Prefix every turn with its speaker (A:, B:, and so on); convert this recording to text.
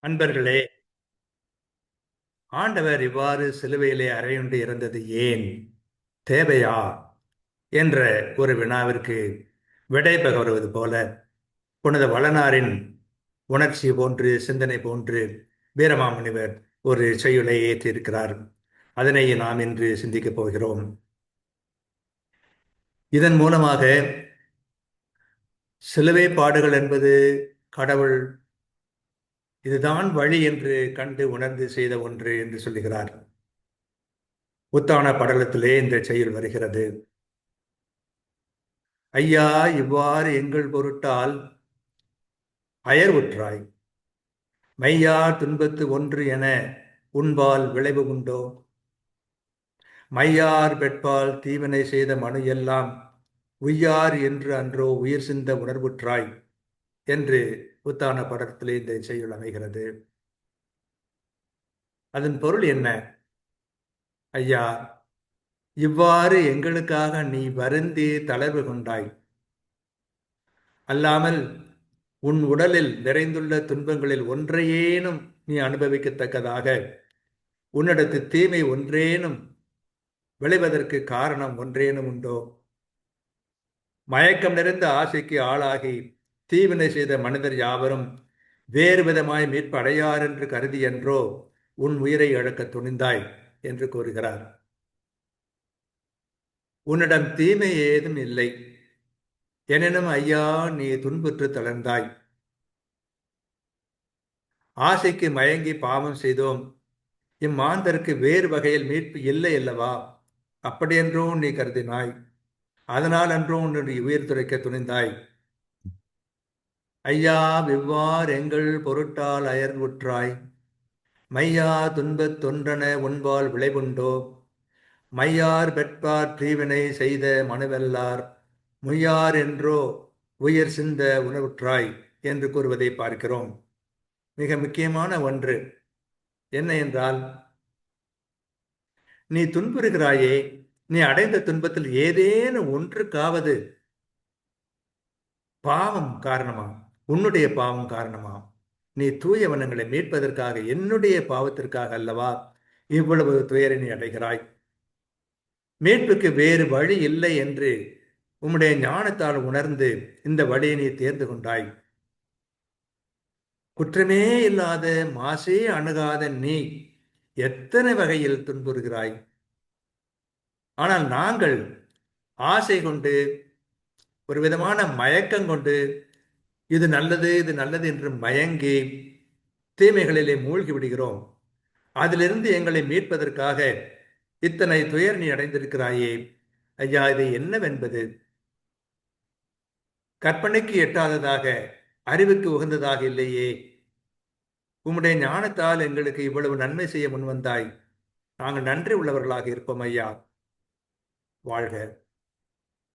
A: அன்பர்களே, ஆண்டவர் இவ்வாறு சிலுவையிலே அறையுண்டு இறந்தது ஏன், தேவையா என்ற ஒரு வினாவிற்கு விடை பெற வருவது போல புனித வளனாரின் உணர்ச்சி போன்று சிந்தனை போன்று வீரமாமுனிவர் ஒரு செய்யுளை ஏற்றிருக்கிறார். அதனை நாம் இன்று சிந்திக்கப் போகிறோம். இதன் மூலமாக சிலுவை பாடுகள் என்பது கடவுள் இதுதான் வழி என்று கண்டு உணர்ந்து செய்த ஒன்று என்று சொல்லுகிறார். உத்தான படலத்திலே இந்த செய்யுள் வருகிறது. ஐயா, இவ்வாறு எங்கள் பொருட்டால் அயர்வுற்றாய், மையா துன்பத்து ஒன்று என உன்பால் விளைவு உண்டோ? மையார் பெட்பால் தீவினை செய்த மனு எல்லாம் உய்யார் என்று அன்றோ உயிர் சிந்த உணர்வுற்றாய் என்று உத்தான படத்திலே இந்த செய்யுள் அமைகிறது. அதன் பொருள் என்ன? ஐயா, இவ்வாறு எங்களுக்காக நீ வருந்தி தளர்வு கொண்டாய், அல்லாமல் உன் உடலில் நிறைந்துள்ள துன்பங்களில் ஒன்றையேனும் நீ அனுபவிக்கத்தக்கதாக உன்னிடத்து தீமை ஒன்றேனும் விளைவதற்கு காரணம் ஒன்றேனும் உண்டோ? மயக்கம் நிறைந்த ஆசைக்கு ஆளாகி தீவினை செய்த மனிதர் யாவரும் வேறு விதமாய் மீட்பு அடையார் என்று கருதி என்றோ உன் உயிரை இழக்க துணிந்தாய் என்று கூறுகிறார். உன்னிடம் தீமை ஏதும் இல்லை, எனினும் ஐயா நீ துன்புற்று தளர்ந்தாய். ஆசைக்கு மயங்கி பாவம் செய்தோம், இம்மாந்தருக்கு வேறு வகையில் மீட்பு இல்லை அல்லவா? அப்படியென்றும் நீ கருதினாய், அதனால் அன்றும் உன்னுடைய உயிர் துறைக்க துணிந்தாய். ஐயா, விவ்வார் எங்கள் பொருட்டால் அயர்வுற்றாய், மையா துன்பத் தொன்றன உன்பால் விளைவுண்டோ? மையார் பெற்பார் தீவினை செய்த மனுவெல்லார் முய்யார் என்றோ உயிர் சிந்த உணவுற்றாய் என்று கூறுவதை பார்க்கிறோம். மிக முக்கியமான ஒன்று என்ன என்றால், நீ துன்புறுகிறாயே, நீ அடைந்த துன்பத்தில் ஏதேனும் ஒன்றுக்காவது பாவம் காரணமா? உன்னுடைய பாவம் காரணமா? நீ தூயவனங்களை மீட்பதற்காக, என்னுடைய பாவத்திற்காக அல்லவா இவ்வளவு துயரை நீ அடைகிறாய்? மீட்புக்கு வேறு வழி இல்லை என்று உம்முடைய ஞானத்தால் உணர்ந்து இந்த வழியை நீ தேர்ந்து கொண்டாய். குற்றமே இல்லாத, மாசே அணுகாத நீ எத்தனை வகையில் துன்புறுகிறாய். ஆனால் நாங்கள் ஆசை கொண்டு, ஒரு விதமான மயக்கம் கொண்டு, இது நல்லது இது நல்லது என்று மயங்கி தீமைகளிலே மூழ்கி விடுகிறோம். அதிலிருந்து எங்களை மீட்பதற்காக இத்தனை துயர் நீ அடைந்திருக்கிறாயே. ஐயா, இது என்னவென்பது? கற்பனைக்கு எட்டாததாக, அறிவுக்கு உகந்ததாக இல்லையே. உம்முடைய ஞானத்தால் எங்களுக்கு இவ்வளவு நன்மை செய்ய முன்வந்தாய். நாங்கள் நன்றி உள்ளவர்களாக இருப்போம் ஐயா. வாழ்க.